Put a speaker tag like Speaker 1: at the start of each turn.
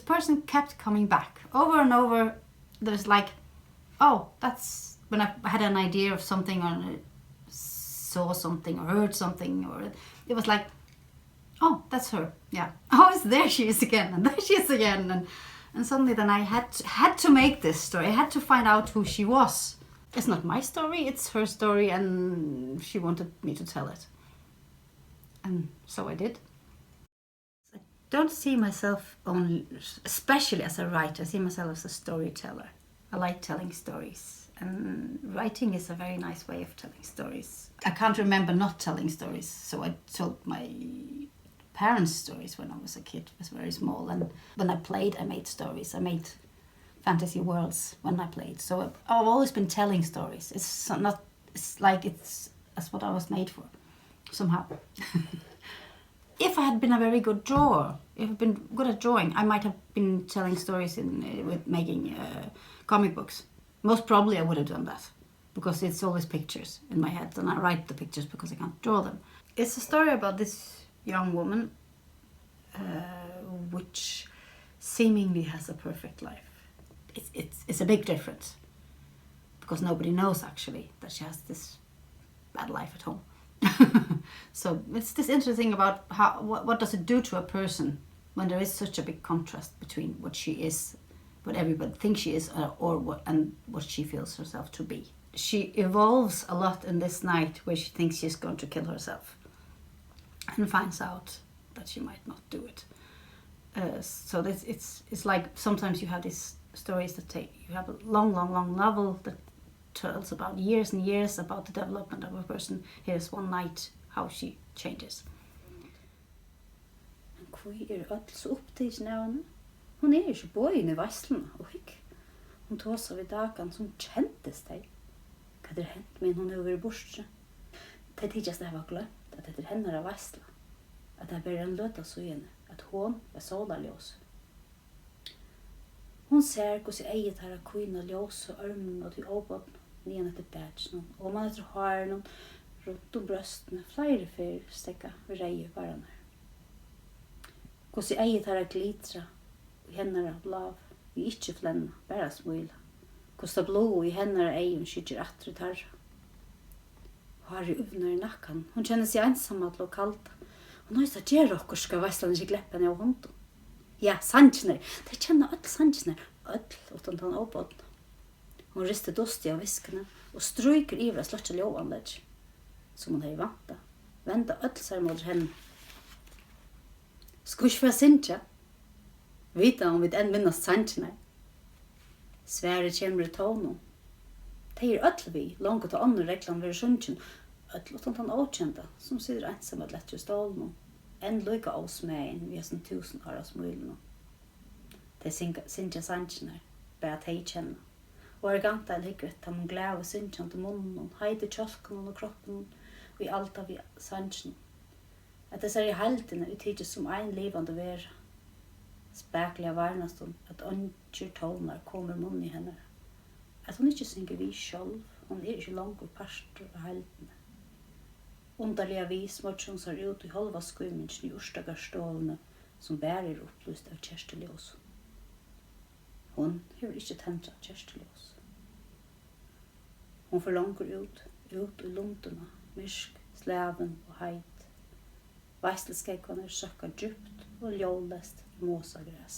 Speaker 1: the person kept coming back over and over. There's like, oh, that's when I had an idea of something or saw something or heard something, or it was like, oh, that's her. Yeah. Oh, there she is again, and there she is again, and suddenly then I had to make this story. I had to find out who she was. It's not my story, it's her story, and she wanted me to tell it. And so I did. I don't see myself only, especially as a writer, I see myself as a storyteller. I like telling stories, and writing is a very nice way of telling stories. I can't remember not telling stories, so I told my parents' stories when I was a kid. I was very small, and when I played, I made stories. I made fantasy worlds when I played. So I've always been telling stories. It's that's what I was made for, somehow. If I had been a very good drawer, if I'd been good at drawing, I might have been telling stories with making comic books. Most probably I would have done that, because it's always pictures in my head, and I write the pictures because I can't draw them. It's a story about this young woman which seemingly has a perfect life. It's a big difference, because nobody knows actually that she has this bad life at home. So it's this interesting about what does it do to a person when there is such a big contrast between what she is, what everybody thinks she is, or what she feels herself to be. She evolves a lot in this night where she thinks she's going to kill herself, and finds out that she might not do it. So it's like sometimes you have these stories you have a long novel that tells about years and years about the development of a person. Here's one night how she changes.
Speaker 2: Hví öll så upptikin av henne? Hon ikke boin I Vasluna og hikk. Hon tåsa vid dagen som kjentes deg. Hva det hent men hon over bortre. Det tidligst det var glömt at det henne av Vasla. At det bare en løta så henne. At hon var solarljós. Hon ser hvordan eiet her kvinna ljós og armen og til åbåten nyan etter badgen, og man etter haren rundt brøstene, flere fyr stekka ved reie varene. Hvordan eiet her glitra, og henne lav, vi ikke flenna, bare smula. Hvordan blå I henne egen skytter atre tarra. Har I uvner I nakkan, hun kjenner seg ensamhet og kalta. Hun har sagt gjør okkur skal Vestland ikke gleppe henne av hånden. Ja, sannsner, de kjenner alle sannsner, alle utan den åbåten. Hon rister dost av viskene og stryker ivra slått ljóanlegg, som hon hei vanta, venda öll seg mot henne. Skush fra Sintja, vita om vi enn minnast sannsner. Svære kjemmer I tonen. De öll vi, langt til andre reklam ved sunnkjen, öll utan den åkjenta, som sitter ensam at lett I stålen, enn lykka åsmeien vi har 1000 år av smulen. De Sintja sannsner, bare at hei kjenner. Og Argantael higgret tam hun glæve synkjan til munnen, heide kjolken og kroppen, og I alt av sannsjen. At det ser I heltene uttidig som ein livande vera. Spekelig av varnaston, at åndkjur tonar kommer munn I henne. At hun ikke synger vi sjolv, hun ikke langt parster av heltene. Underliga vis måtte hun ser ut I halva skuimensjen I urstagarstålene, som bærer opplyst av kjersteljås. Hon har ikke tentra kjersteljås. Hon forlanger ut I lundene, myrsk, slaven og heit. Veistelskekene søkker djupt og ljålest I måsagræs.